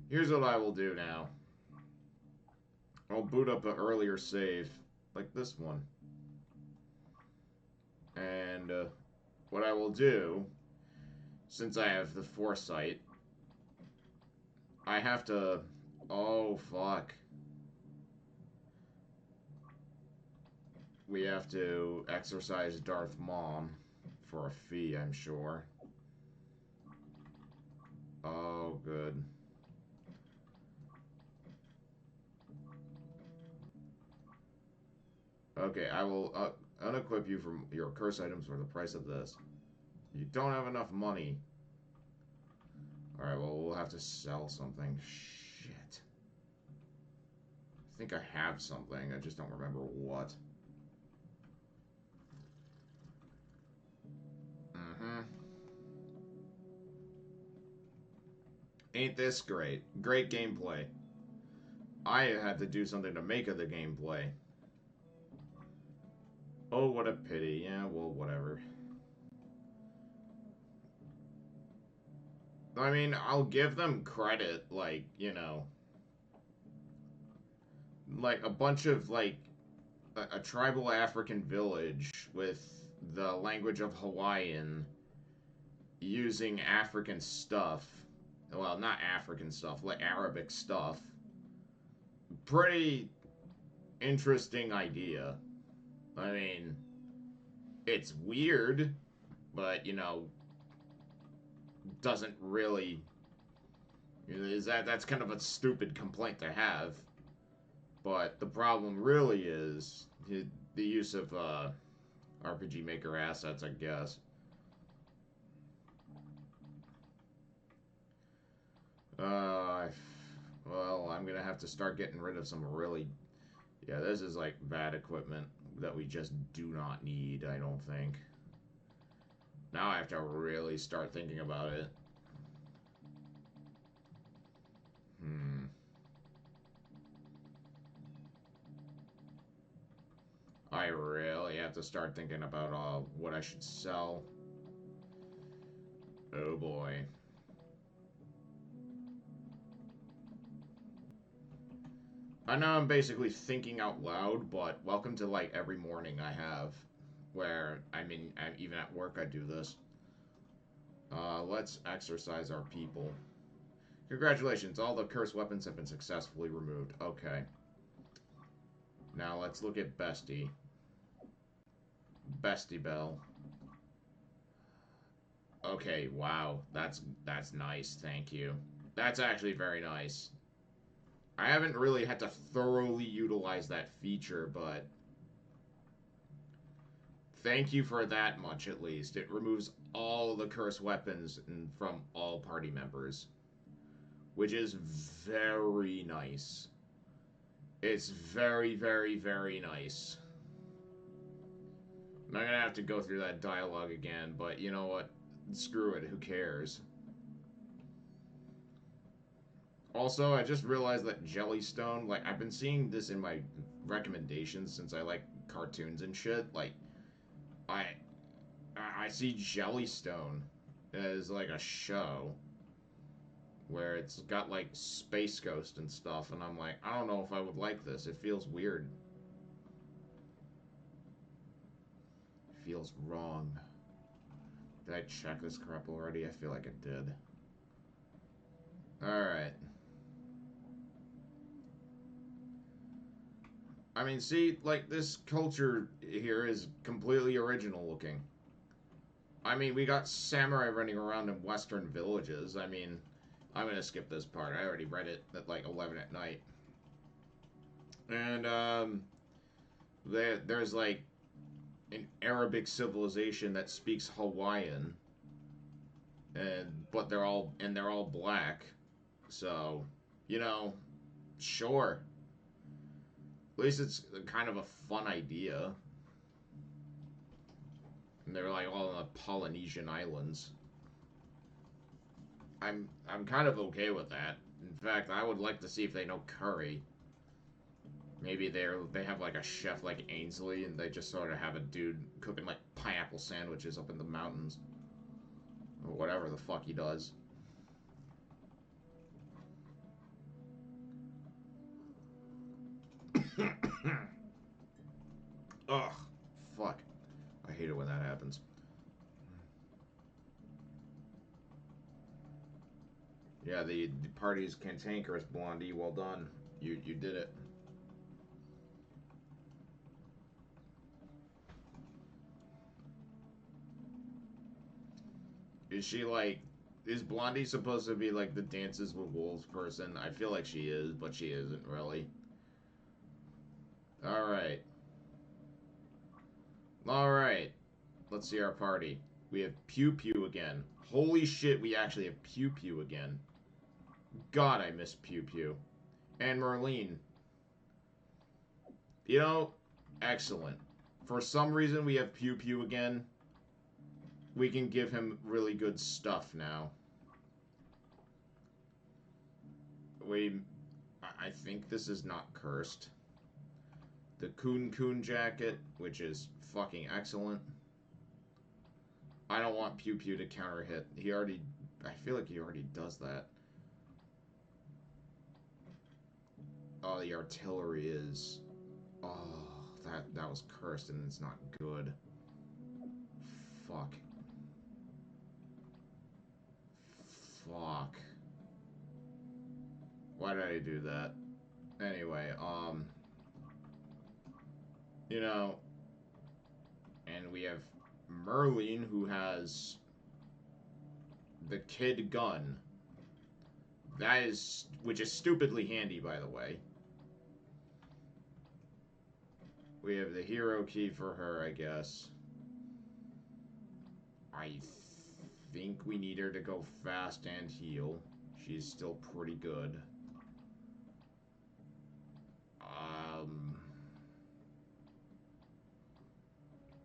Here's what I will do now. I'll boot up an earlier save, like this one. And what I will do, since I have the foresight, I have to... Oh, fuck. We have to exercise Darth Mom for a fee, I'm sure. Oh, good. Okay, I will unequip you from your curse items for the price of this. You don't have enough money. Alright, well, we'll have to sell something. Shit. I think I have something, I just don't remember what. Mm-hmm. Ain't this great? Great gameplay. I had to do something to make of the gameplay. Oh, what a pity. Yeah, well, whatever. I mean, I'll give them credit, like, you know, like a bunch of, like, a tribal African village with the language of Hawaiian using African stuff. Well, not African stuff, like Arabic stuff. Pretty interesting idea. I mean, it's weird, but, you know, doesn't really... Is that's kind of a stupid complaint to have. But the problem really is the use of RPG Maker assets, I guess. Uh, well, I'm gonna have to start getting rid of some really... Yeah, this is like bad equipment that we just do not need, I don't think. Now I have to really start thinking about it. Hmm. I really have to start thinking about what I should sell. Oh boy. I know I'm basically thinking out loud, but welcome to like every morning I have where I'm even at work I do this. Let's exercise our people. Congratulations, all the cursed weapons have been successfully removed. Okay. Now let's look at Bestie. Bestie Bell. Okay, wow. That's nice, thank you. That's actually very nice. I haven't really had to thoroughly utilize that feature, but thank you for that much at least. It removes all the cursed weapons from all party members, which is very nice. It's very, very, very nice. I'm not gonna have to go through that dialogue again, but you know what? Screw it, who cares? Also, I just realized that Jellystone, like, I've been seeing this in my recommendations since I like cartoons and shit. Like, I I see Jellystone as like a show where it's got like Space Ghost and stuff, and I'm like, I don't know if I would like this. It feels weird. It feels wrong. Did I check this crap already? I feel like I did. Alright. I mean, see, like, this culture here is completely original looking. I mean, we got samurai running around in western villages. I mean, I'm gonna skip this part. I already read it at like 11 at night. And, there's like an Arabic civilization that speaks Hawaiian. But they're all black. So, you know, sure. At least it's kind of a fun idea. And they're like all on the Polynesian islands. I'm kind of okay with that. In fact, I would like to see if they know curry. Maybe they have like a chef like Ainsley, and they just sort of have a dude cooking like pineapple sandwiches up in the mountains, or whatever the fuck he does. Ugh. Fuck. I hate it when that happens. Yeah, the party's cantankerous, Blondie. Well done. You did it. Is she like... Is Blondie supposed to be like the Dances with Wolves person? I feel like she is, but she isn't really. Alright. Alright. Let's see our party. We have Pew Pew again. Holy shit, we actually have Pew Pew again. God, I miss Pew Pew. And Merlene. You know, excellent. For some reason, we have Pew Pew again. We can give him really good stuff now. I think this is not cursed. The Coon Coon jacket, which is fucking excellent. I don't want Pew Pew to counter hit. He already... I feel like he already does that. Oh, the artillery is... Oh, that was cursed and it's not good. Fuck. Fuck. Why did I do that? Anyway, you know, and we have Merlin, who has the kid gun. That is, which is stupidly handy, by the way. We have the hero key for her, I guess. I think we need her to go fast and heal. She's still pretty good.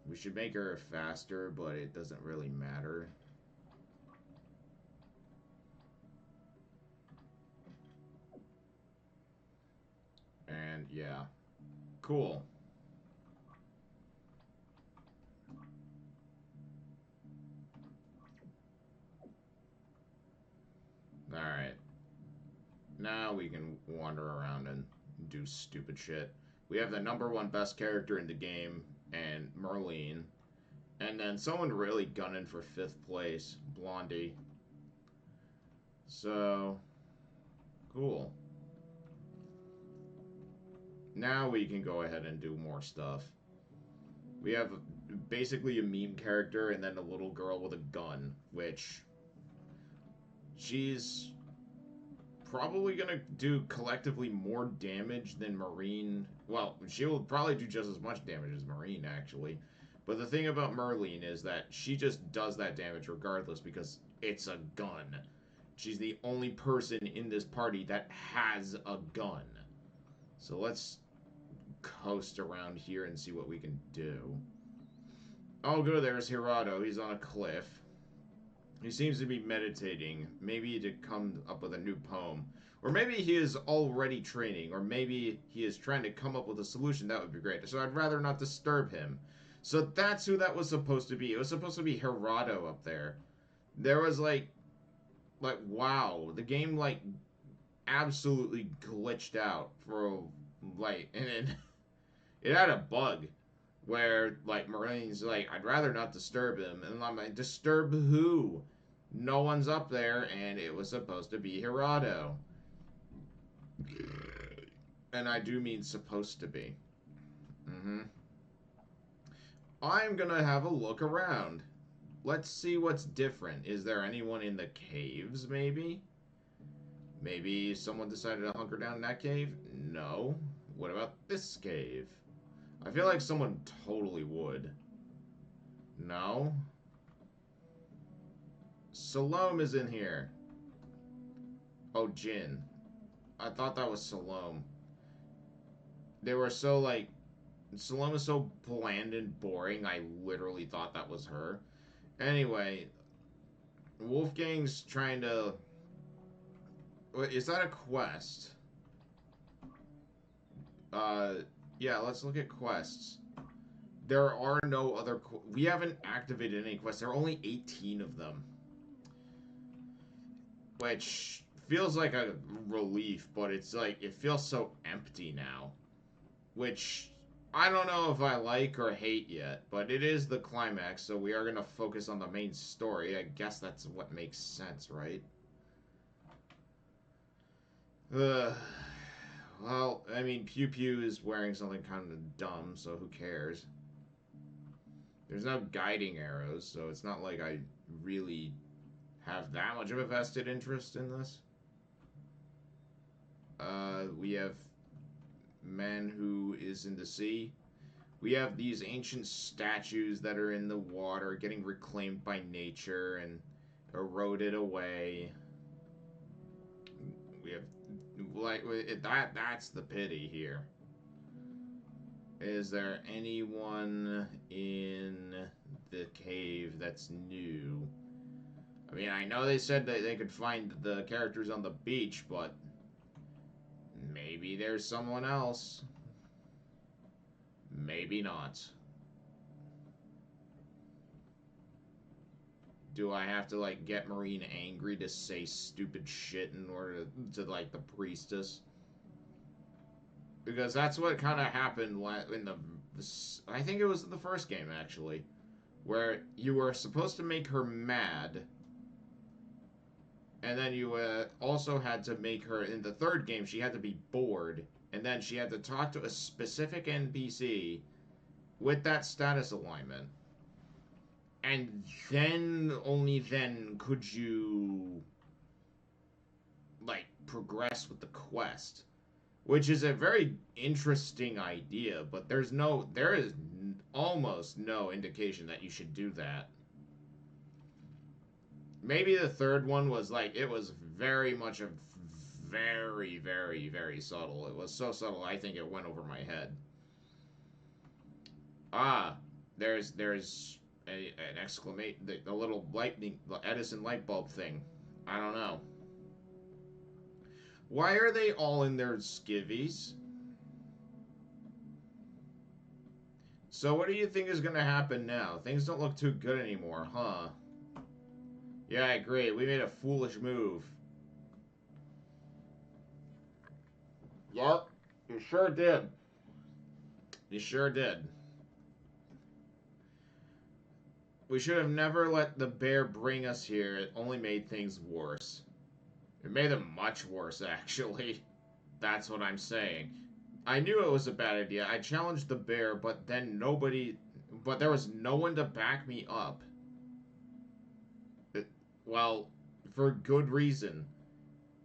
We should make her faster, but it doesn't really matter. And yeah, cool. Alright. Now we can wander around and do stupid shit. We have the #1 best character in the game, and Merlene. And then someone really gunning for 5th place, Blondie. So, cool. Now we can go ahead and do more stuff. We have basically a meme character and then a little girl with a gun, which she's probably gonna do collectively more damage than Marine. Well, she will probably do just as much damage as Marine, actually. But the thing about Merlene is that she just does that damage regardless because it's a gun. She's the only person in this party that has a gun. So let's coast around here and see what we can do. Oh, good, there's Hirado. He's on a cliff. He seems to be meditating, maybe to come up with a new poem. Or maybe he is already training, or maybe he is trying to come up with a solution. That would be great. So I'd rather not disturb him. So that's who that was supposed to be. It was supposed to be Hirado up there. There was wow, the game absolutely glitched out for and it had a bug where Marine's I'd rather not disturb him, and I'm like, disturb who? No one's up there, and it was supposed to be Hirado. And I do mean supposed to be. I'm gonna have a look around. Let's see what's different. Is there anyone in the caves, maybe? Maybe someone decided to hunker down in that cave? No. What about this cave? I feel like someone totally would. No? Salome is in here. Oh, Jin. I thought that was Salome. They were so, Salome is so bland and boring, I literally thought that was her. Anyway, Wolfgang's trying to... Is that a quest? Yeah, let's look at quests. There are no other... We haven't activated any quests. There are only 18 of them. Which feels like a relief, but it's it feels so empty now. which I don't know if I like or hate yet, but it is the climax, so we are going to focus on the main story. I guess that's what makes sense, right? Ugh. Well, I mean, Pew Pew is wearing something kind of dumb, so who cares? There's no guiding arrows, so it's not like I really have that much of a vested interest in this. We have man who is in the sea. We have these ancient statues that are in the water getting reclaimed by nature and eroded away. We have like that's the pity here. Is there anyone in the cave that's new? I mean, I know they said that they could find the characters on the beach, but maybe there's someone else. Maybe not. Do I have to, like, get Marine angry to say stupid shit in order to like, the priestess? Because that's what kind of happened in the... I think it was the first game, actually. Where you were supposed to make her mad. And then you also had to make her... In the third game, she had to be bored. And then she had to talk to a specific NPC with that status alignment. And then, only then, could you, like, progress with the quest. Which is a very interesting idea, but there is almost no indication that you should do that. Maybe the third one was, like, it was very much a very, very, very subtle. It was so subtle, I think it went over my head. Ah, there's an exclamation, the little lightning, the Edison light bulb thing. I don't know. Why are they all in their skivvies? So what do you think is going to happen now? Things don't look too good anymore, huh? Yeah, I agree. We made a foolish move. Yup, you sure did. You sure did. We should have never let the bear bring us here. It only made things worse. It made them much worse, actually. That's what I'm saying. I knew it was a bad idea. I challenged the bear, but then nobody... But there was no one to back me up. Well, for good reason.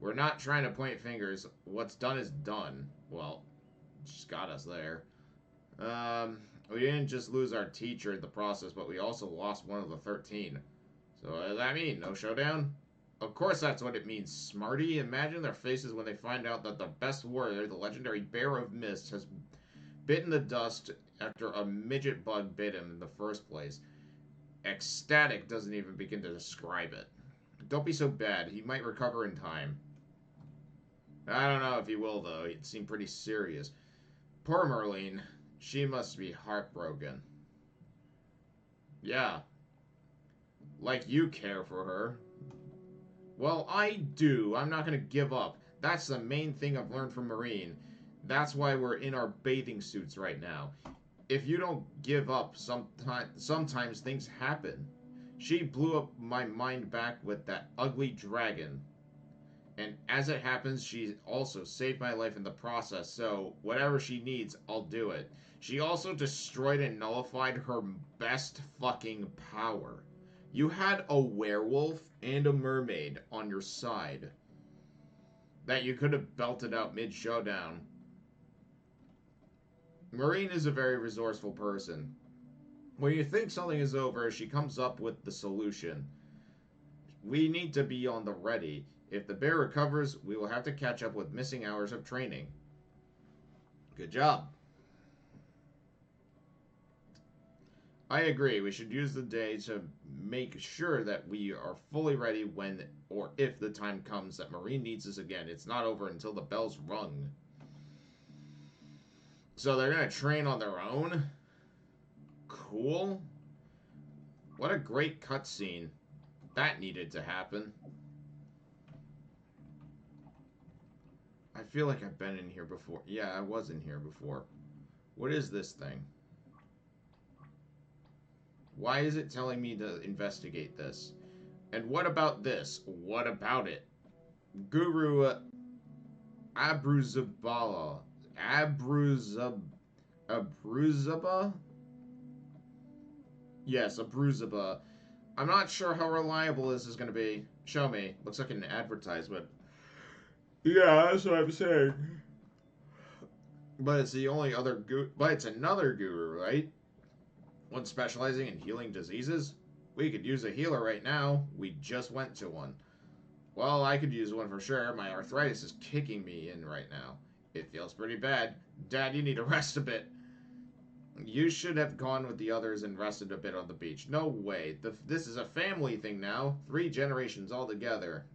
We're not trying to point fingers. What's done is done. Well, just got us there. We didn't just lose our teacher in the process, but we also lost one of the 13. So what does that mean? No showdown? Of course that's what it means, smarty. Imagine their faces when they find out that the best warrior, the legendary Bear of Mist, has bitten the dust after a midget bug bit him in the first place. Ecstatic doesn't even begin to describe it. Don't be so bad. He might recover in time. I don't know if he will, though. It seemed pretty serious. Poor Merlene. She must be heartbroken. Yeah. Like you care for her. Well, I do. I'm not going to give up. That's the main thing I've learned from Marine. That's why we're in our bathing suits right now. If you don't give up, sometimes things happen. She blew up my mind back with that ugly dragon. And as it happens, she also saved my life in the process, so whatever she needs, I'll do it. She also destroyed and nullified her best fucking power. You had a werewolf and a mermaid on your side that you could have belted out mid-showdown. Marine is a very resourceful person. When you think something is over, she comes up with the solution. We need to be on the ready. If the bear recovers, we will have to catch up with missing hours of training. Good job. I agree. We should use the day to make sure that we are fully ready when or if the time comes that Marine needs us again. It's not over until the bell's rung. So they're going to train on their own? Cool. What a great cutscene. That needed to happen. I feel like I've been in here before. Yeah, I was in here before. What is this thing? Why is it telling me to investigate this? And what about this? What about it? Guru Abruzabala. Abruzaba? Yes, Abruzaba. I'm not sure how reliable this is going to be. Show me. Looks like an advertisement. Yeah, that's what I'm saying. But it's the only other but it's another guru, right? One specializing in healing diseases? We could use a healer right now. We just went to one. Well, I could use one for sure. My arthritis is kicking me in right now. It feels pretty bad. Dad, you need to rest a bit. You should have gone with the others and rested a bit on the beach. No way. This is a family thing now. 3 generations all together.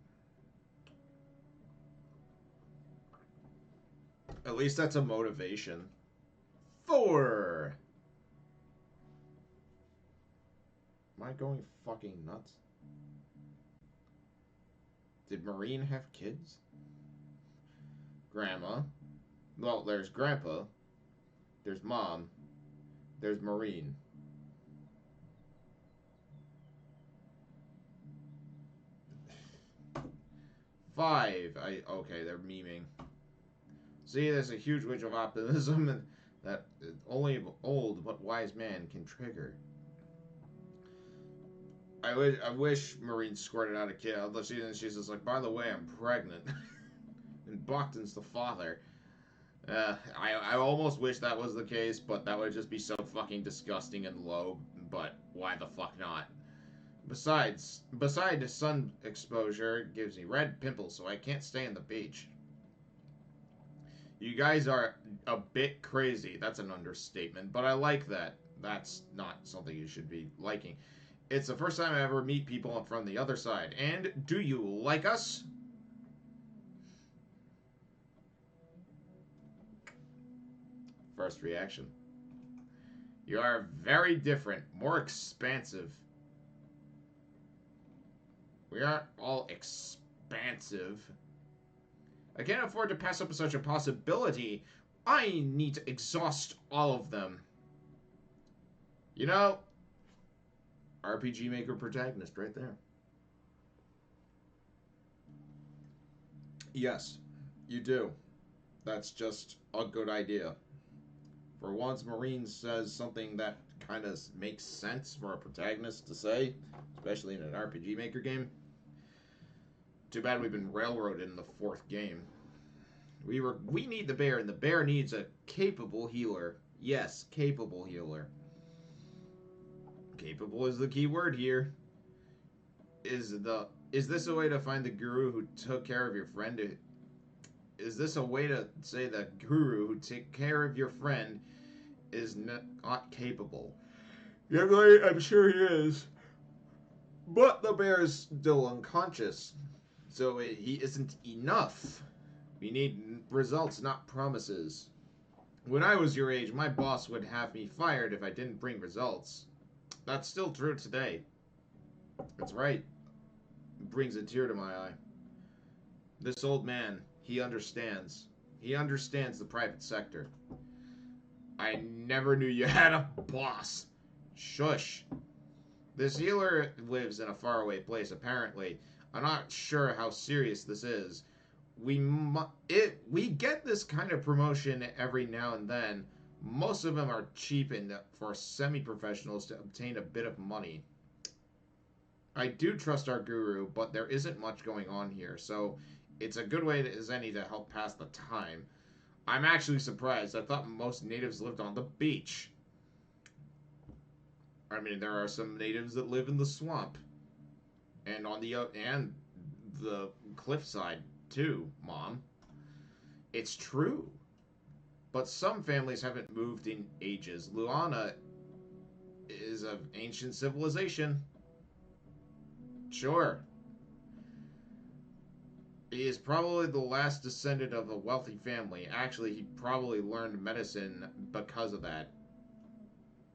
At least that's a motivation. 4. Am I going fucking nuts? Did Marine have kids? Grandma. Well, there's Grandpa. There's Mom. There's Marine. 5. Okay, they're memeing. See, there's a huge witch of optimism and that only an old but wise man can trigger. I wish Marine squirted out a kid. She's just like, by the way, I'm pregnant. And Bachton's the father. I almost wish that was the case, but that would just be so fucking disgusting and low. But why the fuck not? Besides sun exposure gives me red pimples, so I can't stay on the beach. You guys are a bit crazy. That's an understatement, but I like that. That's not something you should be liking. It's the first time I ever meet people from the other side. And do you like us? First reaction. You are very different, more expansive. We aren't all expansive. I can't afford to pass up such a possibility. I need to exhaust all of them. You know, RPG Maker protagonist right there. Yes, you do. That's just a good idea. For once, Marine says something that kind of makes sense for a protagonist to say, especially in an RPG Maker game. Too bad we've been railroaded in the 4th game. We need the bear, and the bear needs a capable healer. Yes, capable healer. Capable is the key word here. Is this a way to find the guru who took care of your friend? Is this a way to say the guru who took care of your friend is not capable? Yeah, I'm sure he is. But the bear is still unconscious, so he isn't enough. We need results, not promises. When I was your age, my boss would have me fired if I didn't bring results. That's still true today. That's right. It brings a tear to my eye. This old man, he understands. He understands the private sector. I never knew you had a boss. Shush. This healer lives in a faraway place, apparently. I'm not sure how serious this is. We get this kind of promotion every now and then. Most of them are cheapened for semi-professionals to obtain a bit of money. I do trust our guru, but there isn't much going on here, so it's a good way as any to help pass the time. I'm actually surprised. I thought most natives lived on the beach. I mean, there are some natives that live in the swamp, and on the cliffside too, Mom. It's true. But some families haven't moved in ages. Luana is of ancient civilization. Sure. He is probably the last descendant of a wealthy family. Actually, he probably learned medicine because of that.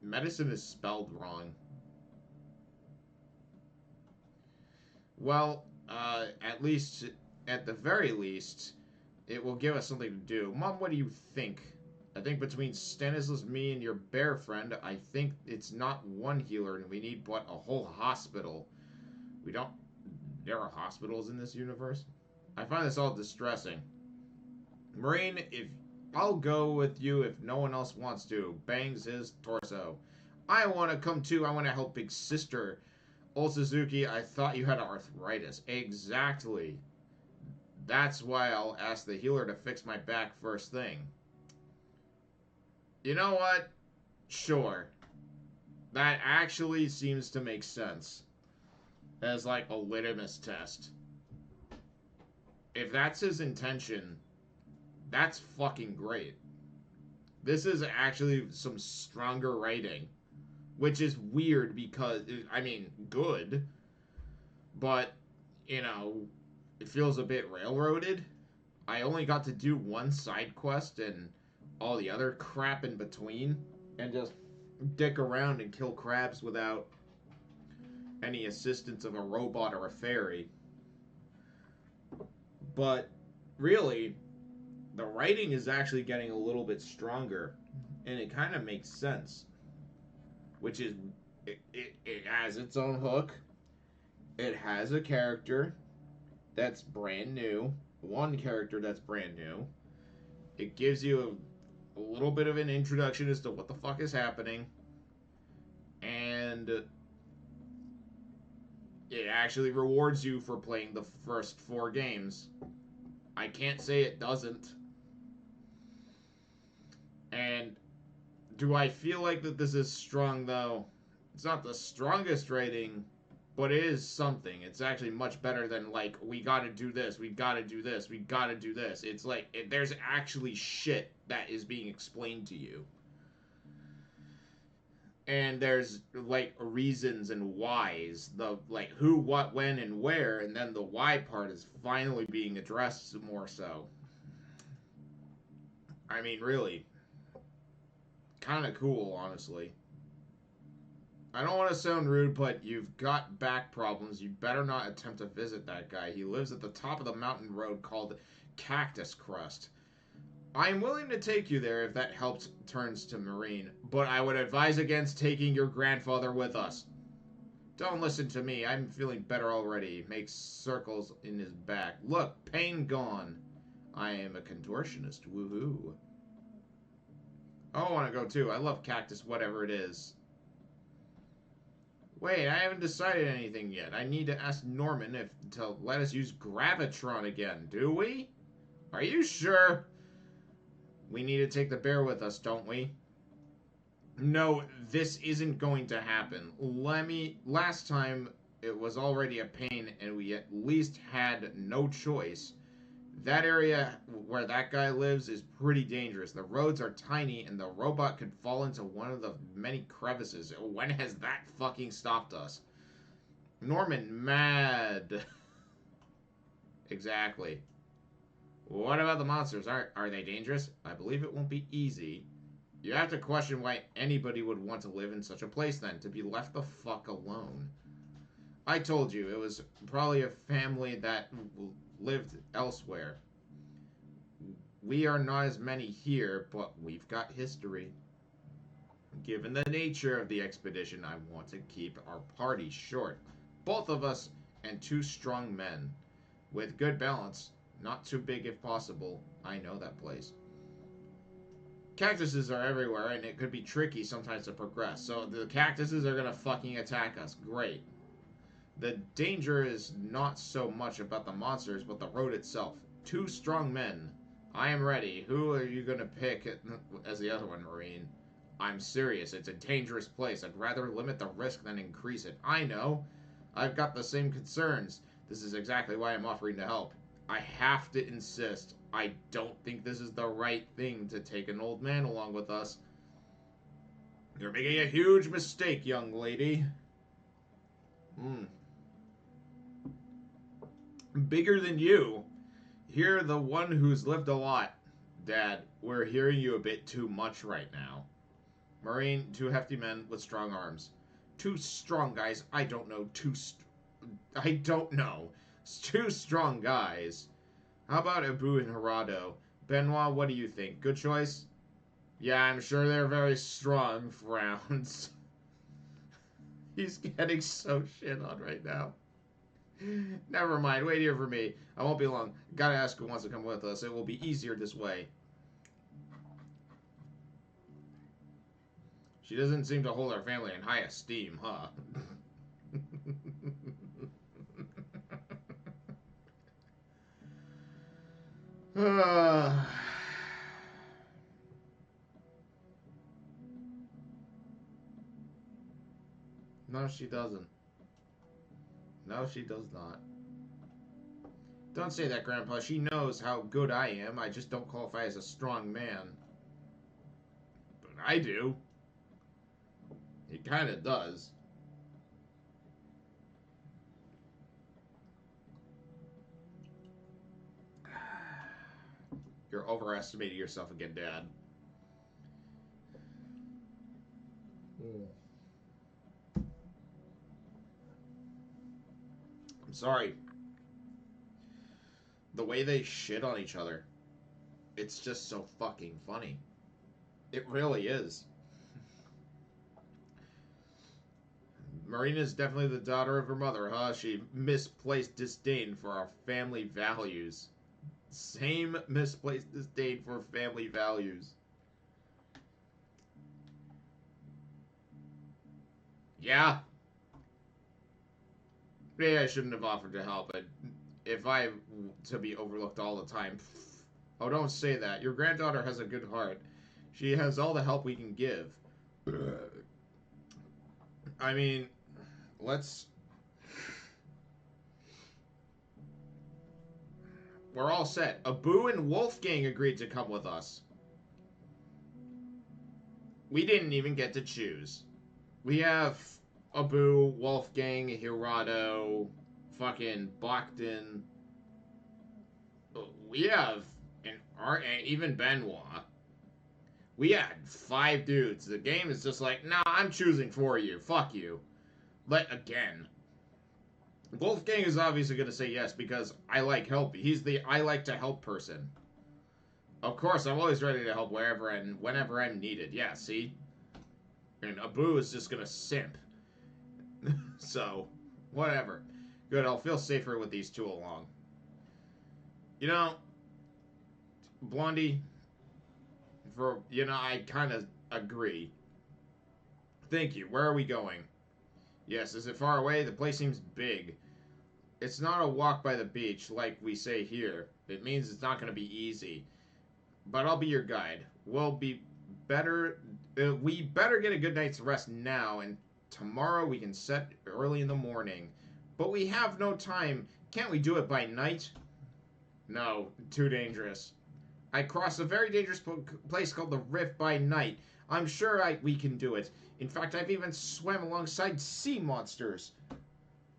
Medicine is spelled wrong. Well, at the very least, it will give us something to do. Mom, what do you think? I think between Stanislas, me, and your bear friend, I think it's not one healer, and we need but a whole hospital. We don't... There are hospitals in this universe? I find this all distressing. Marine, if... I'll go with you if no one else wants to. Bangs his torso. I want to come too. I want to help Big Sister. Old Suzuki, I thought you had arthritis. Exactly. That's why I'll ask the healer to fix my back first thing. You know what? Sure. That actually seems to make sense. As like a litmus test. If that's his intention, that's fucking great. This is actually some stronger writing. Which is weird because, I mean, good. But, you know, it feels a bit railroaded. I only got to do one side quest and all the other crap in between. And just dick around and kill crabs without any assistance of a robot or a fairy. But, really, the writing is actually getting a little bit stronger. And it kind of makes sense. Which is, it has its own hook. It has a character that's brand new. One character that's brand new. It gives you a little bit of an introduction as to what the fuck is happening. And it actually rewards you for playing the first 4 games. I can't say it doesn't. And do I feel like that this is strong, though? It's not the strongest rating, but it is something. It's actually much better than, like, we gotta do this, we gotta do this, we gotta do this. It's like, there's actually shit that is being explained to you. And there's, like, reasons and whys. The, like, who, what, when, and where, and then the why part is finally being addressed more so. I mean, really. Kind of cool, honestly. I don't want to sound rude, but you've got back problems. You better not attempt to visit that guy. He lives at the top of the mountain road called Cactus Crust. I am willing to take you there if that helps, turns to Marine, but I would advise against taking your grandfather with us. Don't listen to me. I'm feeling better already. Makes circles in his back. Look, pain gone. I am a contortionist. Woohoo. I want to go too. I love cactus, whatever it is. Wait, I haven't decided anything yet. I need to ask Norman if to let us use Gravitron again. Do we? Are you sure? We need to take the bear with us, don't we? No, this isn't going to happen. Last time, it was already a pain, and we at least had no choice. That area where that guy lives is pretty dangerous. The roads are tiny, and the robot could fall into one of the many crevices. When has that fucking stopped us? Norman, mad. Exactly. What about the monsters? Are they dangerous? I believe it won't be easy. You have to question why anybody would want to live in such a place then, to be left the fuck alone. I told you, it was probably a family that lived elsewhere. We are not as many here, but we've got history. Given the nature of the expedition, I want to keep our party short. Both of us and 2 strong men. With good balance, not too big if possible. I know that place. Cactuses are everywhere, and it could be tricky sometimes to progress. So the cactuses are gonna fucking attack us. Great. The danger is not so much about the monsters, but the road itself. 2 strong men. I am ready. Who are you gonna pick as the other one, Marine? I'm serious. It's a dangerous place. I'd rather limit the risk than increase it. I know. I've got the same concerns. This is exactly why I'm offering to help. I have to insist. I don't think this is the right thing to take an old man along with us. You're making a huge mistake, young lady. Bigger than you. You're the one who's lived a lot. Dad, we're hearing you a bit too much right now. Marine, 2 hefty men with strong arms. 2 strong guys. I don't know. 2 strong guys. How about Abu and Hirado? Benoit, what do you think? Good choice? Yeah, I'm sure they're very strong frowns. He's getting so shit on right now. Never mind, wait here for me. I won't be long. Gotta ask who wants to come with us. It will be easier this way. She doesn't seem to hold our family in high esteem, huh? No, she doesn't. No, she does not. Don't say that, Grandpa. She knows how good I am. I just don't qualify as a strong man. But I do. He kind of does. You're overestimating yourself again, Dad. I'm sorry. The way they shit on each other, it's just so fucking funny. It really is. Marina's definitely the daughter of her mother, huh? She misplaced disdain for our family values. Same misplaced disdain for family values. Yeah. Maybe I shouldn't have offered to help, but if I to be overlooked all the time. Oh, don't say that. Your granddaughter has a good heart. She has all the help we can give. I mean, let's. We're all set. Abu and Wolfgang agreed to come with us. We didn't even get to choose. We have Abu, Wolfgang, Hirado, fucking Bogdan. We have even Benoit. We had 5 dudes. The game is just like, nah, I'm choosing for you. Fuck you. Again. Wolfgang is obviously going to say yes because I like help. He's the I like to help person. Of course, I'm always ready to help wherever and whenever I'm needed. Yeah, see? And Abu is just going to simp. So, whatever. Good, I'll feel safer with these two along. You know, Blondie, I kind of agree. Thank you. Where are we going? Yes, is it far away? The place seems big. It's not a walk by the beach like we say here. It means it's not going to be easy. But I'll be your guide. We better get a good night's rest now, and tomorrow we can set early in the morning. But we have no time. Can't we do it by night? No, too dangerous. I crossed a very dangerous place called the Rift by night. I'm sure we can do it. In fact, I've even swam alongside sea monsters.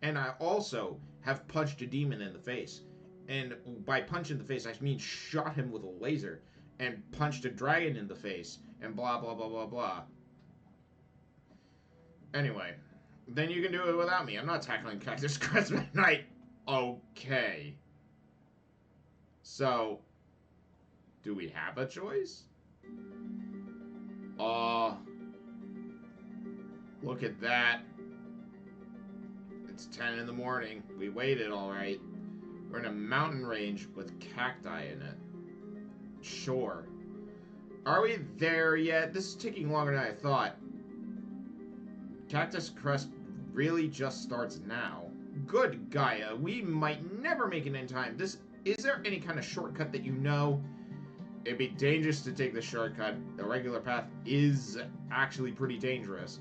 And I also have punched a demon in the face. And by punch in the face, I mean shot him with a laser. And punched a dragon in the face. And blah, blah, blah, blah, blah. Anyway, then you can do it without me. I'm not tackling Cactus Crest by night. Okay. So, do we have a choice? Look at that. It's 10 in the morning. We waited, alright. We're in a mountain range with cacti in it. Sure. Are we there yet? This is taking longer than I thought. Cactus Crest really just starts now. Good, Gaia. We might never make it in time. Is there any kind of shortcut that you know? It'd be dangerous to take the shortcut. The regular path is actually pretty dangerous.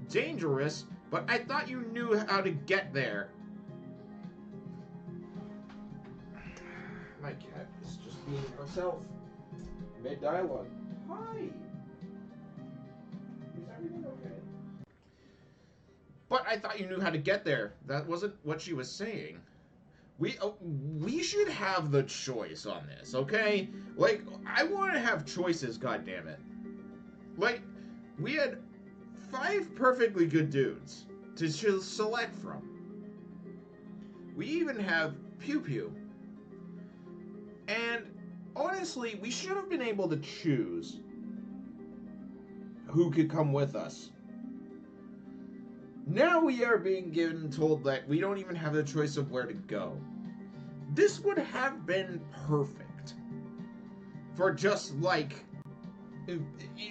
Dangerous? But I thought you knew how to get there. My cat is just being herself. Mid-dialogue. Hi. Is everything okay? But I thought you knew how to get there. That wasn't what she was saying. We should have the choice on this, okay? Like, I want to have choices, goddammit. Like, we had 5 perfectly good dudes to select from. We even have Pew Pew. And honestly, we should have been able to choose. who could come with us. Now we are being told that we don't even have the choice of where to go. This would have been perfect for just like,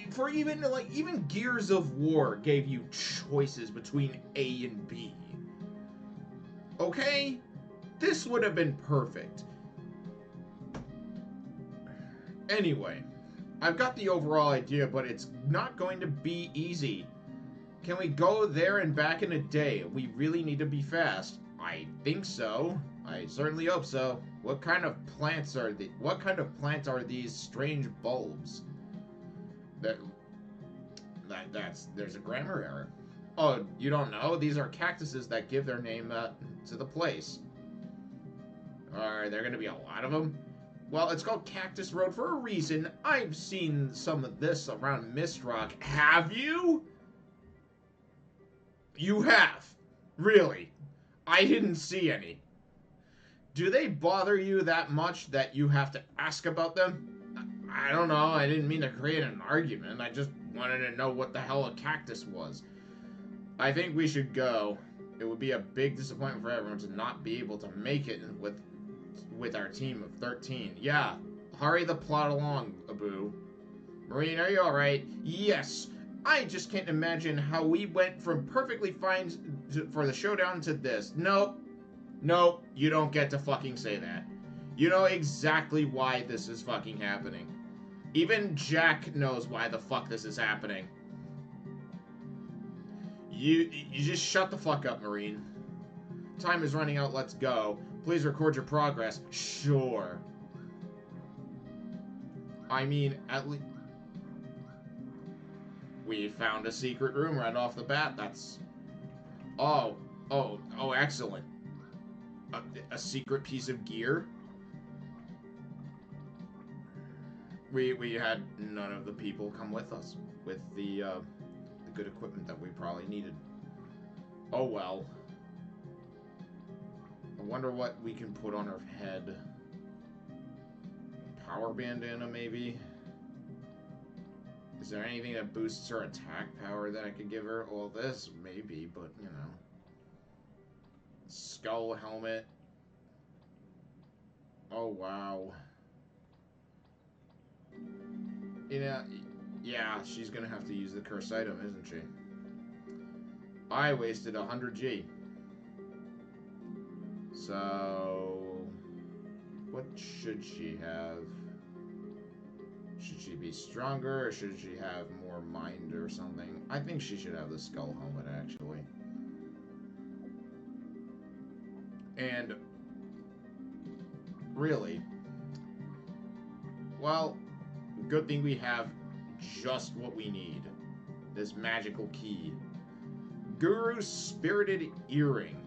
for even Gears of War gave you choices between A and B. Okay? This would have been perfect. Anyway, I've got the overall idea, but it's not going to be easy. Can we go there and back in a day? We really need to be fast. I think so. I certainly hope so. What kind of plants are these strange bulbs? There's a grammar error. Oh, you don't know? These are cactuses that give their name to the place. Are there going to be a lot of them? Well, it's called Cactus Road for a reason. I've seen some of this around Mist Rock. Have you? You have? Really? I didn't see any. Do they bother you that much that you have to ask about them? I don't know. I didn't mean to create an argument. I just wanted to know what the hell a cactus was. I think we should go. It would be a big disappointment for everyone to not be able to make it with our team of 13. Yeah, hurry the plot along, Abu. Marine, are you alright? Yes. I just can't imagine how we went from perfectly fine for the showdown to this. Nope. Nope, you don't get to fucking say that. You know exactly why this is fucking happening. Even Jack knows why the fuck this is happening. You just shut the fuck up, Marine. Time is running out, let's go. Please record your progress. Sure. I mean, at least... We found a secret room right off the bat, that's... Oh, excellent. A secret piece of gear? We had none of the people come with us with the good equipment that we probably needed. Oh well. I wonder what we can put on her head. Power bandana, maybe? Is there anything that boosts her attack power that I could give her? Well, this maybe, but you know. Skull helmet. Oh wow. You know, yeah, she's gonna have to use the cursed item, isn't she? I wasted 100G. So, what should she have? Should she be stronger, or should she have more mind or something? I think she should have the skull helmet, actually. And, really, well, good thing we have just what we need. This magical key. Guru's Spirited Earring.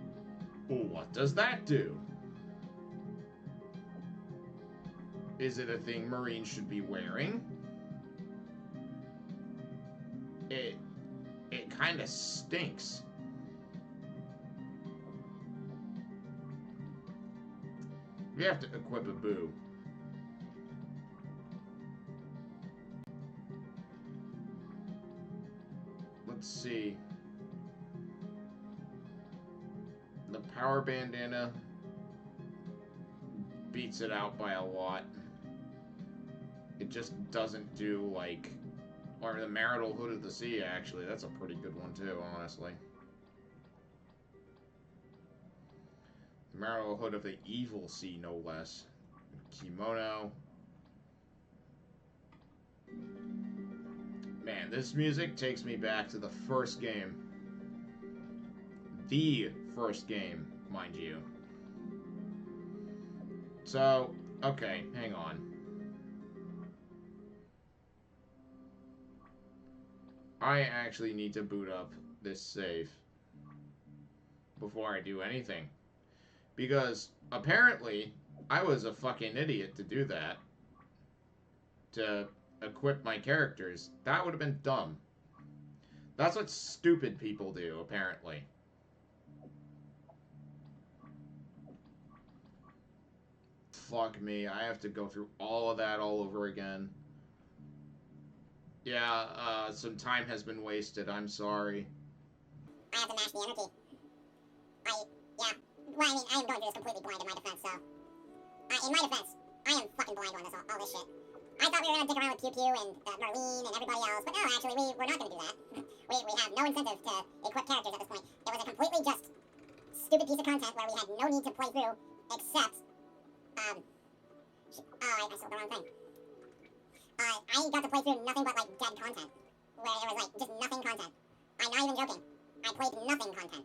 What does that do? Is it a thing Marines should be wearing? It kind of stinks. We have to equip a boo. Let's see. The power bandana beats it out by a lot. It just doesn't do, like... Or the Marital Hood of the Sea, actually. That's a pretty good one, too, honestly. The Marital Hood of the Evil Sea, no less. Kimono. Man, this music takes me back to the first game. The first game, mind you. So, okay, hang on. I actually need to boot up this save before I do anything. Because, apparently, I was a fucking idiot to do that. To equip my characters. That would have been dumb. That's what stupid people do, apparently. Fuck me, I have to go through all of that all over again. Yeah, some time has been wasted. I'm sorry. I have to match the energy. Yeah. Well, I mean, I am going through this completely blind in my defense, so. In my defense, I am fucking blind on all this shit. I thought we were gonna dick around with Pew Pew and Marlene and everybody else, but no, actually, we're not gonna do that. we have no incentive to equip characters at this point. It was a completely just stupid piece of content where we had no need to play through, except, I sold the wrong thing. I got to play through nothing but, like, dead content. Where it was, like, just nothing content. I'm not even joking. I played nothing content.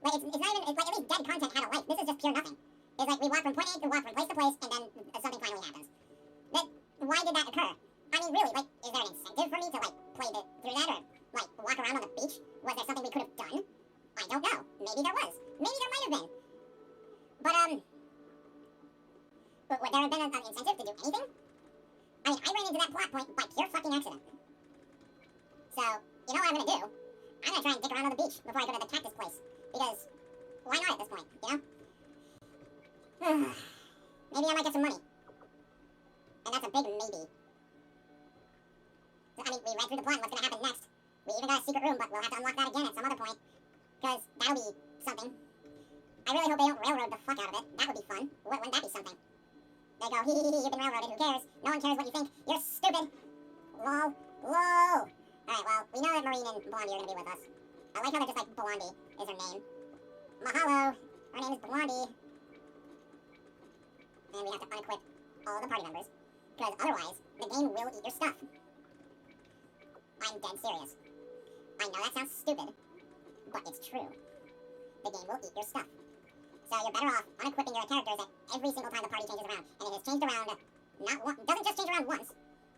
Like, it's not even, it's like, at least dead content had a life. This is just pure nothing. It's like, we walk from point A to walk from place to place, and then something finally happens. Why did that occur? I mean, really, like, is there an incentive for me to, like, play through that, or, like, walk around on the beach? Was there something we could have done? I don't know. Maybe there was. Maybe there might have been. But, would there have been an incentive to do anything? I mean, I ran into that plot point by pure fucking accident. So, you know what I'm gonna do? I'm gonna try and dick around on the beach before I go to the cactus place. Because, why not at this point, you know? Maybe I might get some money. And that's a big maybe. I mean, we read through the plot and what's gonna happen next. We even got a secret room, but we'll have to unlock that again at some other point. Because that'll be something. I really hope they don't railroad the fuck out of it. That would be fun. Wouldn't that be something? They go, hee hee hee, you've been railroaded, who cares? No one cares what you think. You're stupid. Lol. Lol. Alright, well, we know that Marine and Blondie are gonna be with us. I like how they're just like, Blondie is her name. Mahalo. Her name is Blondie. And we have to unequip all the party members. Because otherwise, the game will eat your stuff. I'm dead serious. I know that sounds stupid, but it's true. The game will eat your stuff. So you're better off unequipping your characters at every single time the party changes around. And it has changed around, not one, it doesn't just change around once,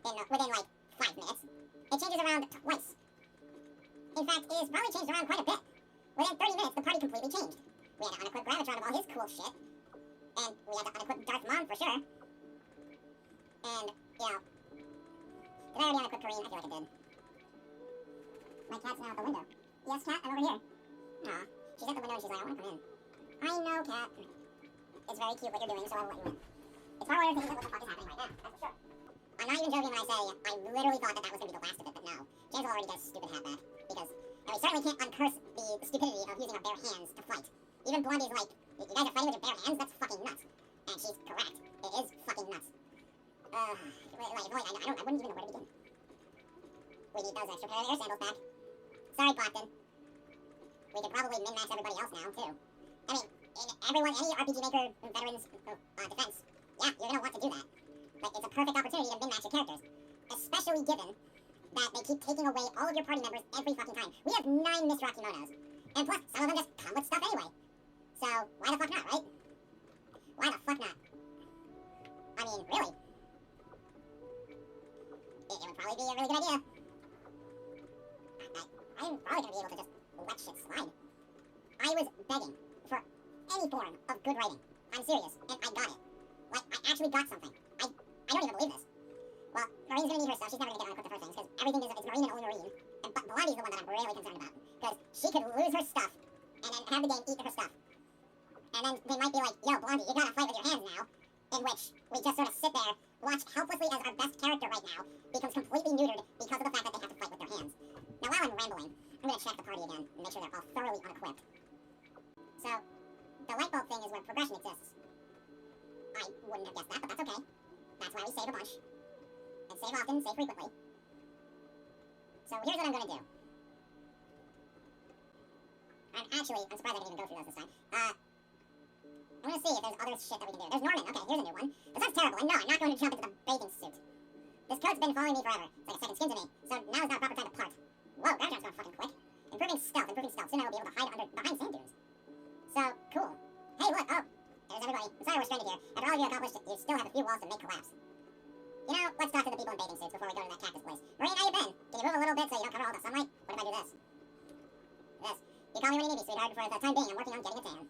within like 5 minutes. It changes around twice. In fact, it has probably changed around quite a bit. Within 30 minutes, the party completely changed. We had to unequip Gravitron of all his cool shit. And we had to unequip Darth Mom for sure. And, you know, did I already unequip Kareen? I feel like I did. My cat's now at the window. Yes, cat, I'm over here. Aw, she's at the window and she's like, I want to come in. I know, cat. It's very cute what you're doing, so I'll let you in. It's far more entertaining than what the fuck is happening right now, that's for sure. I'm not even joking when I say I literally thought that was going to be the last of it, but no. James will already get his stupid hat back, because we certainly can't uncurse the stupidity of using our bare hands to fight. Even Blondie's like, you guys are fighting with your bare hands? That's fucking nuts. And she's correct. It is fucking nuts. I wouldn't even know where to begin. We need those extra pair of air samples back. Sorry, Clapton. We could probably min-max everybody else now, too. I mean, any RPG Maker veterans defense, yeah, you're gonna want to do that. Like, it's a perfect opportunity to min-max your characters. Especially given that they keep taking away all of your party members every fucking time. We have 9 Miss Rockymonos. And plus, some of them just come with stuff anyway. So, why the fuck not, right? Why the fuck not? I mean, really? It would probably be a really good idea. I'm probably gonna be able to just let shit slide. I was begging for any form of good writing. I'm serious, and I got it. Like, I actually got something. I don't even believe this. Well, Marine's gonna need her stuff. She's never gonna get unequipped with her things, because everything is Marine and only Marine. And Blondie's the one that I'm really concerned about, because she could lose her stuff, and then have the game eat her stuff. And then they might be like, yo, Blondie, you gotta fight with your hands now. In which we just sort of sit there, watch helplessly as our best character right now becomes completely neutered because of the fact that they have to fight with their hands. Now, while I'm rambling, I'm gonna check the party again and make sure they're all thoroughly unequipped. So, the light bulb thing is where progression exists. I wouldn't have guessed that, but that's okay. That's why we save a bunch. And save often, save frequently. So here's what I'm gonna do. I'm surprised I didn't even go through those this time. I'm gonna see if there's other shit that we can do. There's Norman. Okay, here's a new one. This one's terrible, and no, I'm not going to jump into the bathing suit. This coat's been following me forever. It's like a second skin to me. So now is not a proper time to part. Whoa, Gravitron's going fucking quick. Improving stealth. Soon I will be able to hide behind sand dunes. So, cool. Hey, look, oh, there's everybody. I'm sorry we're stranded here. After all of you accomplished, you still have a few walls to make collapse. You know, let's talk to the people in bathing suits before we go to that cactus place. Marine, how you been? Can you move a little bit so you don't cover all the sunlight? What if I do this? This. You call me when you need me, sweetheart. For the time being, I'm working on getting a tan.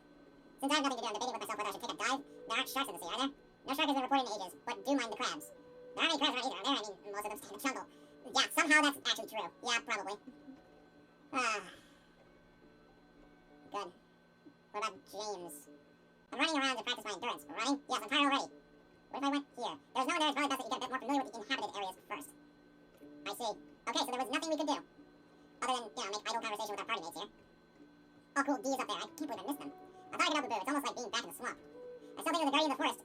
Since I have nothing to do, I'm debating with myself whether I should take a dive. There aren't sharks in the sea, are there? No shark has been reported in ages, but do mind the crabs. There aren't any crabs around either, are there? I mean, most of them stay in the jungle. Yeah, somehow that's actually true. Yeah, probably. Good. What about James? I'm running around to practice my endurance. Running? Yes, I'm tired already. What if I went here? There's no one there. It's probably best that you get a bit more familiar with the inhabited areas first. I see. Okay, so there was nothing we could do. Other than, you know, make idle conversation with our party mates here. Oh, cool, D is up there. I can't believe I missed them. I thought I could help the boo. It's almost like being back in the swamp. I still think of the Guardian of the Forest.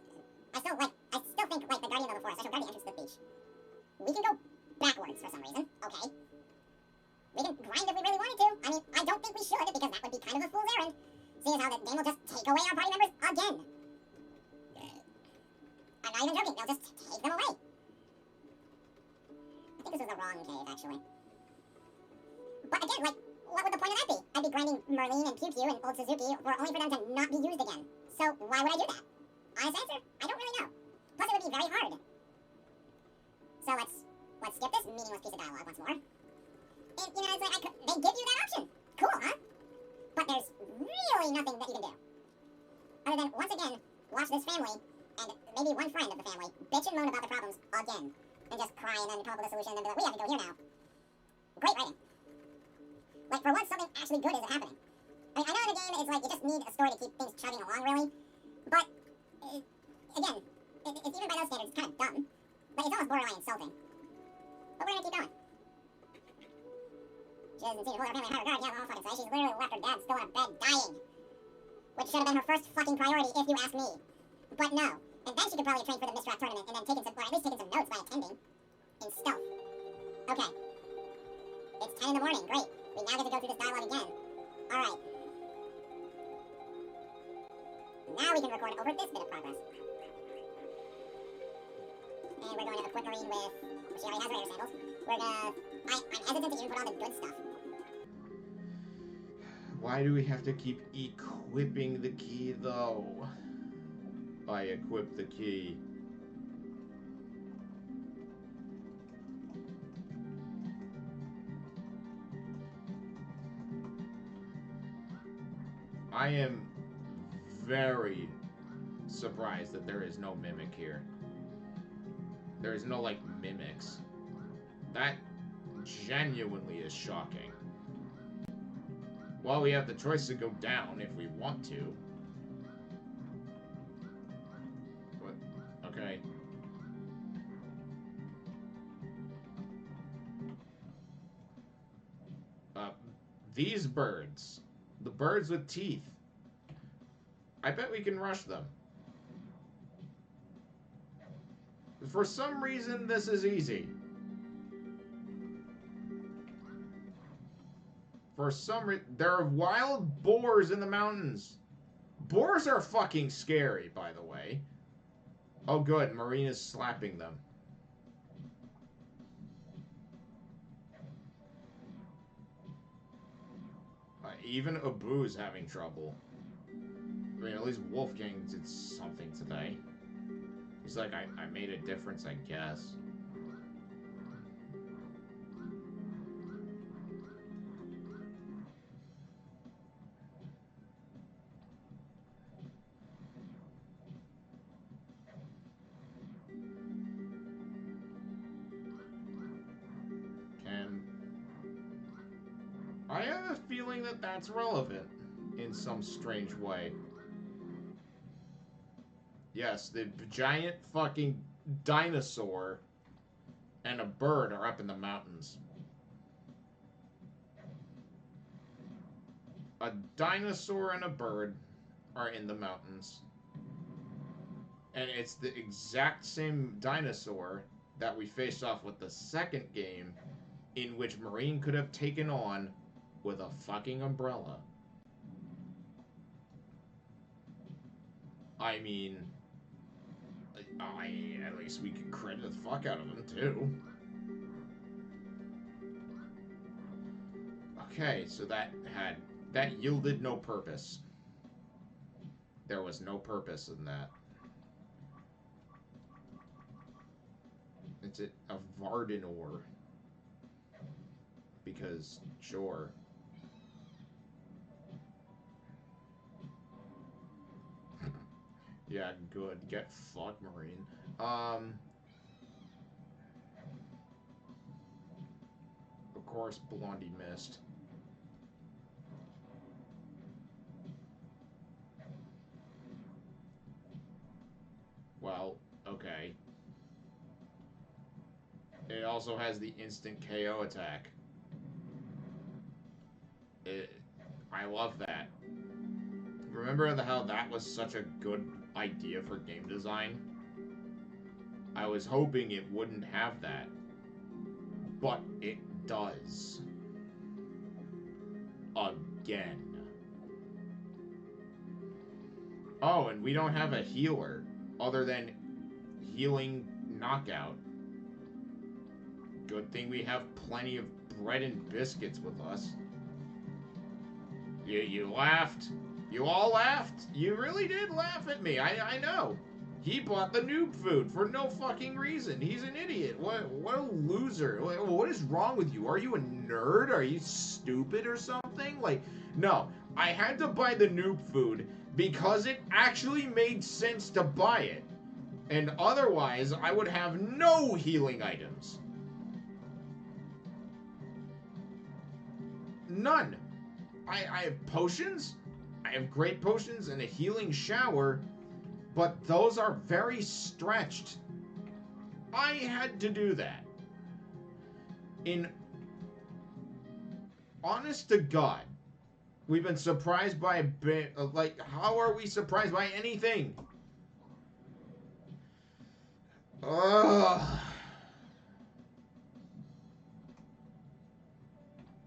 I still think, like, the Guardian of the Forest. I shall guard the entrance to the beach. We can go backwards for some reason. Okay. We can grind if we really wanted to. I mean, I don't think we should, because that would be kind of a fool's errand. Seeing as how the game will just take away our party members again. I'm not even joking. They'll just take them away. I think this was the wrong cave, actually. But again, like, what would the point of that be? I'd be grinding Merlin and Pew Pew and Old Suzuki for only for them to not be used again. So why would I do that? Honest answer, I don't really know. Plus, it would be very hard. So let's skip this meaningless piece of dialogue once more. And, you know, it's like, they give you that option. Cool, huh? But there's really nothing that you can do. Other than, once again, watch this family, and maybe one friend of the family, bitch and moan about the problems again. And just cry and then come up with a solution and then be like, we have to go here now. Great writing. Like, for once, something actually good is happening. I mean, I know in the game, it's like, you just need a story to keep things chugging along, really. But, again, it's even by those standards, it's kind of dumb. Like, it's almost borderline insulting. But we're gonna keep going. She doesn't seem to hold her family in high regard. Yeah, well, I'll fucking say. She's literally left her dad still in a bed, dying. Which should have been her first fucking priority, if you ask me. But no. And then she could probably train for the Mistrat tournament and then taken some, or at least taken some notes by attending. In stealth. Okay. It's 10 in the morning. Great. We now get to go through this dialogue again. Alright. Now we can record over this bit of progress. And we're going to equip Marine with... She already has Raider sandals. We're gonna... I'm hesitant to even put on the good stuff. Why do we have to keep equipping the key, though? I equip the key. I am very surprised that there is no mimic here. There is no, like, mimics. That genuinely is shocking. Well, we have the choice to go down if we want to. What? Okay. These birds. The birds with teeth. I bet we can rush them. For some reason, this is easy. For some reason, there are wild boars in the mountains. Boars are fucking scary, by the way. Oh, good. Marina's slapping them. Even Abu's having trouble. I mean, at least Wolfgang did something today. He's like, I made a difference, I guess. I have a feeling that that's relevant in some strange way. Yes, the giant fucking dinosaur and a bird are up in the mountains. A dinosaur and a bird are in the mountains. And it's the exact same dinosaur that we faced off with the second game, in which Marine could have taken on with a fucking umbrella. I mean, at least we could credit the fuck out of them, too. Okay, so that yielded no purpose. There was no purpose in that. It's a Vardenor. Because, sure. Yeah, good. Get fucked, Marine. Of course, Blondie missed. Well, okay. It also has the instant KO attack. It, I love that. Remember how that was such a good idea for game design? I was hoping it wouldn't have that, but it does. Again. Oh, and we don't have a healer other than healing knockout. Good thing we have plenty of bread and biscuits with us. You laughed. You all laughed. You really did laugh at me. I know. He bought the noob food for no fucking reason. He's an idiot. What a loser. What is wrong with you? Are you a nerd? Are you stupid or something? Like, no. I had to buy the noob food because it actually made sense to buy it. And otherwise, I would have no healing items. None. I have potions. I have great potions and a healing shower. But those are very stretched. I had to do that. In honest to God, we've been surprised by a bit. Like, how are we surprised by anything? Ugh.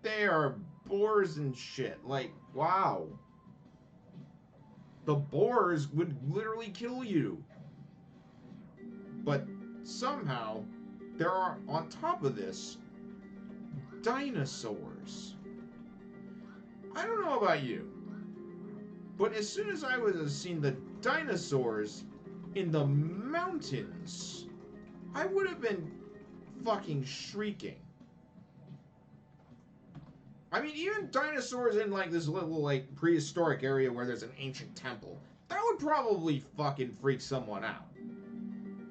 They are boars and shit. Like, wow. The boars would literally kill you. But somehow, there are, on top of this, dinosaurs. I don't know about you, but as soon as I was seen the dinosaurs in the mountains, I would have been fucking shrieking. I mean, even dinosaurs in like this little like prehistoric area where there's an ancient temple, that would probably fucking freak someone out.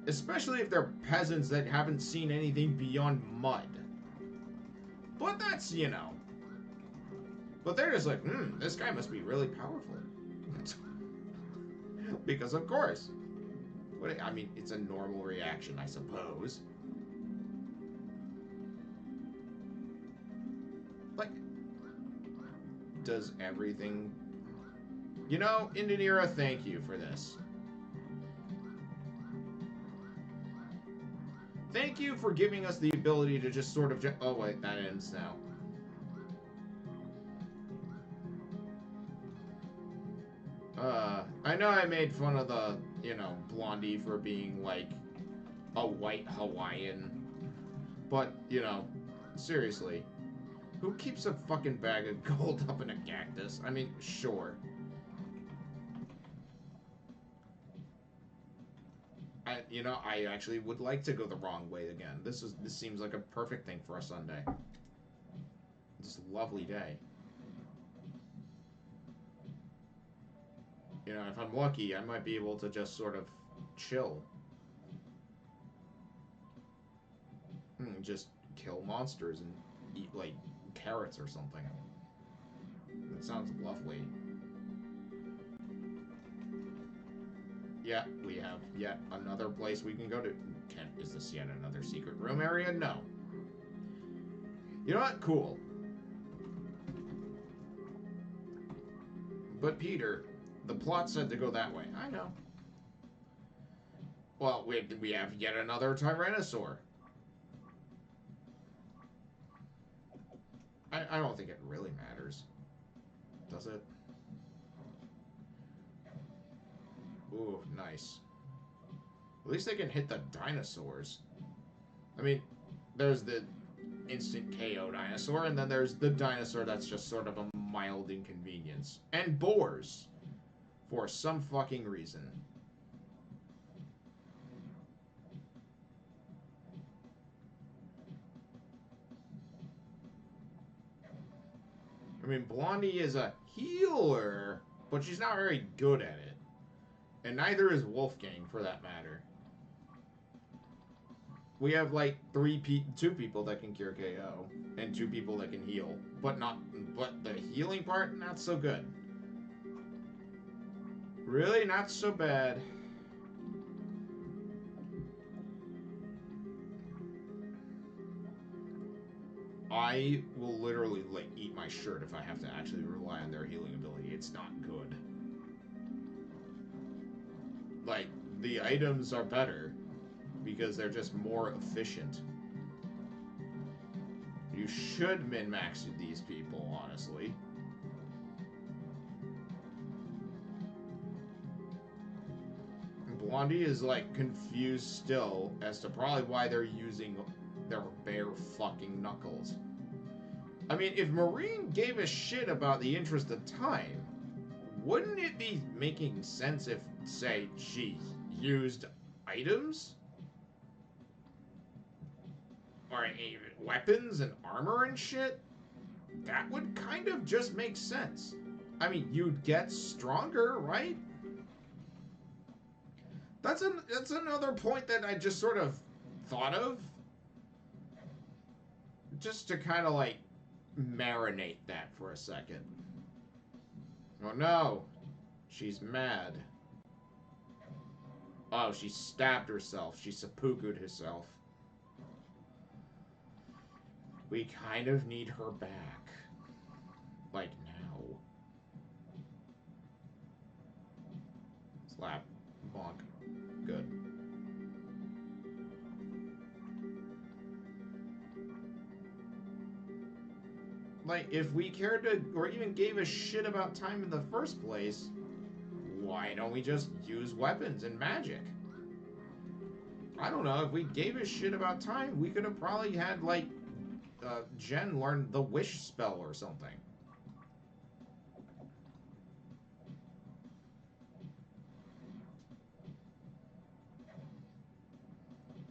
Especially if they're peasants that haven't seen anything beyond mud. But that's, you know. But they're just like, this guy must be really powerful. Because of course. But I mean, it's a normal reaction, I suppose. Like, does everything... You know, Indinera, thank you for this. Thank you for giving us the ability to just sort of... Oh, wait, that ends now. I know I made fun of the, you know, Blondie for being, like, a white Hawaiian. But, you know, seriously. Who keeps a fucking bag of gold up in a cactus? I mean, sure. You know, I actually would like to go the wrong way again. This seems like a perfect thing for a Sunday. It's a lovely day. You know, if I'm lucky, I might be able to just sort of chill. Just kill monsters and eat, like, carrots or something. That sounds lovely. Yeah, we have yet another place we can go to. Is this yet another secret room area? No. You know what? Cool. But Peter, the plot said to go that way. I know. Well, we have yet another Tyrannosaur. I don't think it really matters. Does it? Ooh, nice. At least they can hit the dinosaurs. I mean, there's the instant KO dinosaur, and then there's the dinosaur that's just sort of a mild inconvenience. And boars. For some fucking reason. I mean, Blondie is a healer, but she's not very good at it. And neither is Wolfgang, for that matter. We have like two people that can cure KO, and 2 people that can heal, but the healing part, not so good. Really, not so bad. I will literally like eat my shirt if I have to actually rely on their healing ability. It's not good. Like, the items are better because they're just more efficient. You should min-max these people, honestly. Blondie is like confused still as to probably why they're using their bare fucking knuckles. I mean, if Marine gave a shit about the interest of time, wouldn't it be making sense if, say, she used items? Or weapons and armor and shit? That would kind of just make sense. I mean, you'd get stronger, right? That's another point that I just sort of thought of, just to kind of like marinate that for a second. Oh no, she's mad. Oh, she stabbed herself. She seppuku'd herself. We kind of need her back. Like now. Slap. Bonk. Good. Like, if we cared to, or even gave a shit about time in the first place, why don't we just use weapons and magic? I don't know, if we gave a shit about time, we could have probably had, like, Jen learn the wish spell or something.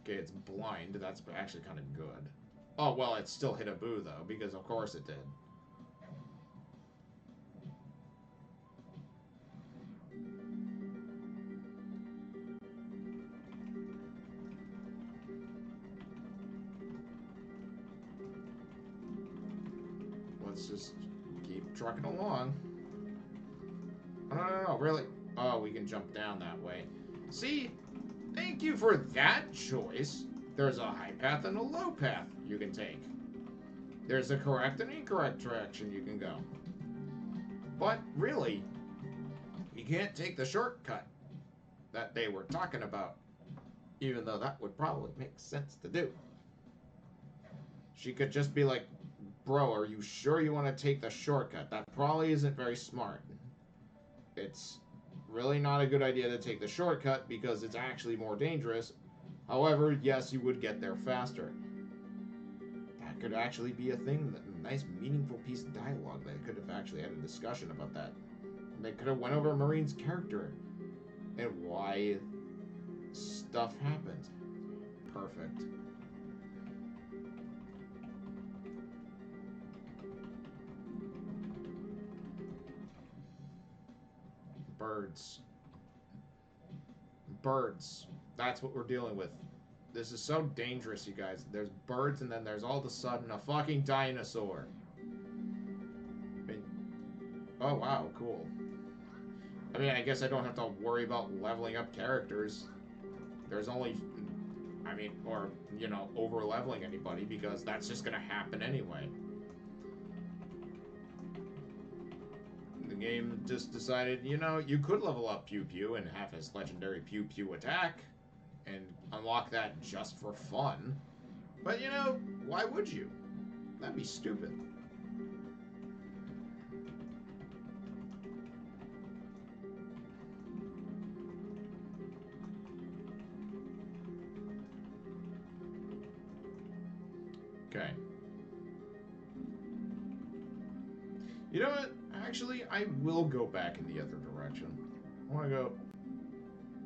Okay, it's blind. That's actually kind of good. Oh, well, it still hit a boo, though, because of course it did. Let's just keep trucking along. Oh, no, really? Oh, we can jump down that way. See? Thank you for that choice. There's a high path and a low path you can take. There's a correct and incorrect direction you can go. But really, you can't take the shortcut that they were talking about, even though that would probably make sense to do. She could just be like, bro, are you sure you want to take the shortcut? That probably isn't very smart. It's really not a good idea to take the shortcut because it's actually more dangerous. However, yes, you would get there faster. That could actually be a thing, a nice meaningful piece of dialogue that could have actually had a discussion about that. They could have went over Marine's character and why stuff happens. Perfect. Birds. Birds. That's what we're dealing with. This is so dangerous, you guys. There's birds, and then there's all of a sudden a fucking dinosaur. I mean, oh wow, cool. I mean, I guess I don't have to worry about leveling up characters. There's only, I mean, or, you know, over leveling anybody, because that's just gonna happen anyway. The game just decided, you know, you could level up Pew Pew and have his legendary Pew Pew attack and unlock that just for fun. But, you know, why would you? That'd be stupid. Okay. You know what? Actually, I will go back in the other direction. I want to go.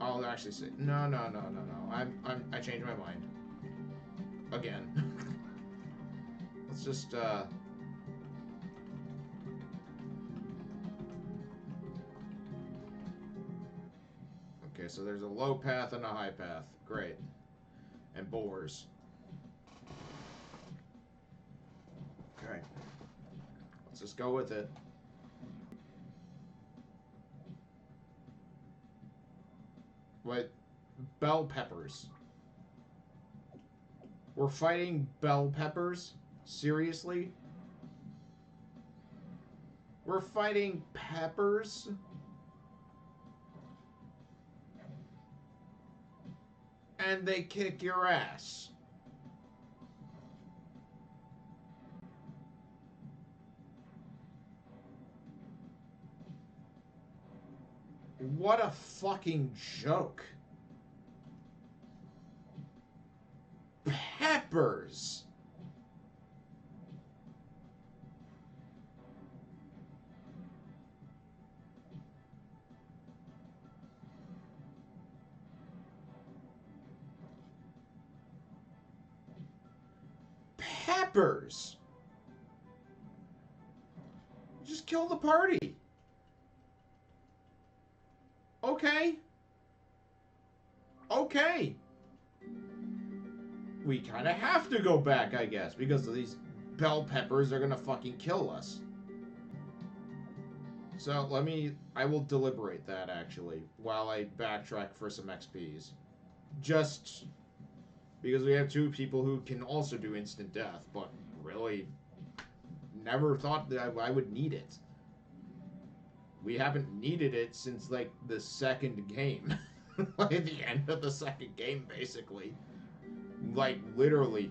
I'll actually say no, no, no, no, no. I changed my mind again. Let's just Okay, so there's a low path and a high path. Great. And boars. Okay. Let's just go with it. What? Bell peppers. We're fighting bell peppers? Seriously? We're fighting peppers? And they kick your ass. What a fucking joke. Peppers. Peppers. Just kill the party. Okay. Okay. We kind of have to go back, I guess, because these bell peppers are gonna fucking kill us. So I will deliberate that, actually, while I backtrack for some XPs. Just because we have two people who can also do instant death, but really never thought that I would need it. We haven't needed it since, like, the second game. Like, at the end of the second game, basically. Like, literally.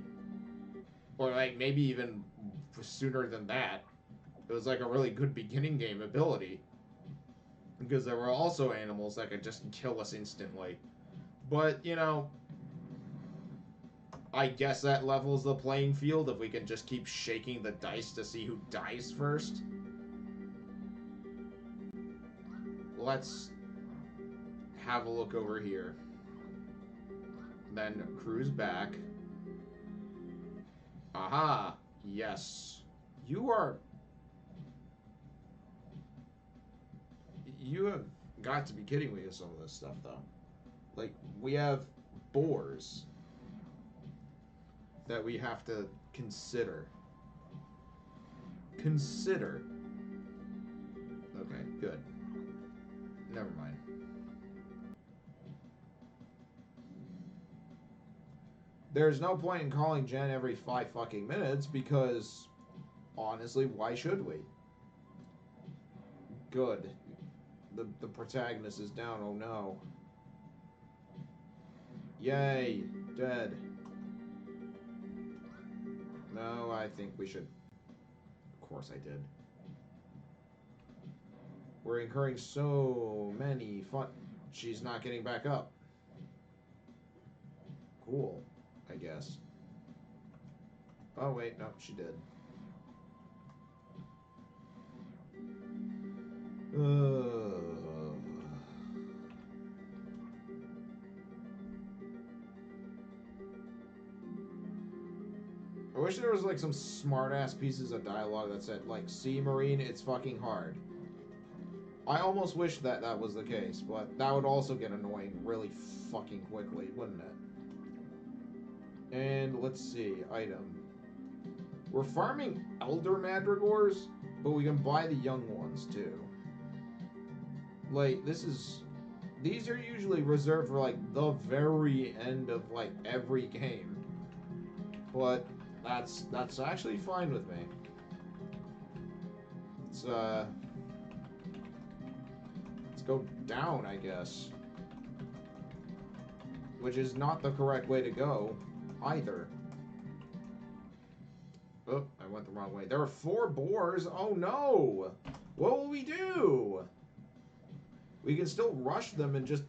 Or, like, maybe even sooner than that. It was, like, a really good beginning game ability. Because there were also animals that could just kill us instantly. But, you know, I guess that levels the playing field if we can just keep shaking the dice to see who dies first. Let's have a look over here. Then cruise back. Aha! Yes. You have got to be kidding me with some of this stuff, though. Like, we have boars that we have to consider. Consider. Okay, good. Never mind. There's no point in calling Jen every 5 fucking minutes because, honestly, why should we? Good. The protagonist is down, oh no. Yay, dead. No, I think we should. Of course I did. We're incurring so many fun. She's not getting back up. Cool, I guess. Oh, wait, no, she did. I wish there was, like, some smart-ass pieces of dialogue that said, like, see, Marine, it's fucking hard. I almost wish that that was the case, but that would also get annoying really fucking quickly, wouldn't it? And let's see, item. We're farming elder madrigors, but we can buy the young ones, too. Like, these are usually reserved for, like, the very end of, like, every game. But that's actually fine with me. Let's go down, I guess. Which is not the correct way to go, either. Oh, I went the wrong way. There are 4 boars. Oh no! What will we do? We can still rush them and just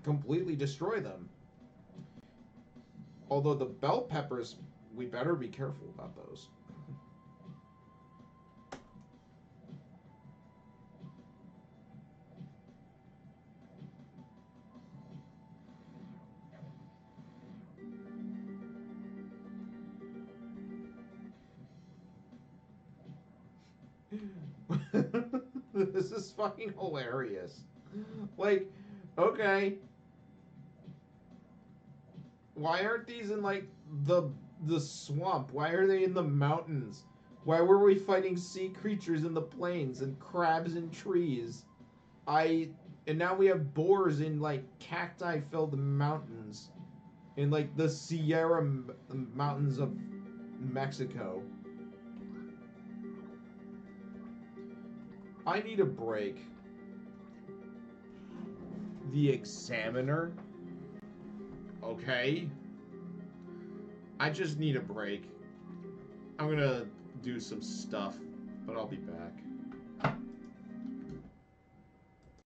completely destroy them. Although the bell peppers, we better be careful about those. This is fucking hilarious. Like, okay. Why aren't these in, like, the swamp? Why are they in the mountains? Why were we fighting sea creatures in the plains and crabs in trees? And now we have boars in, like, cacti-filled mountains. In, like, the Sierra Mountains of Mexico. I need a break. The Examiner. Okay. I just need a break. I'm gonna do some stuff, but I'll be back.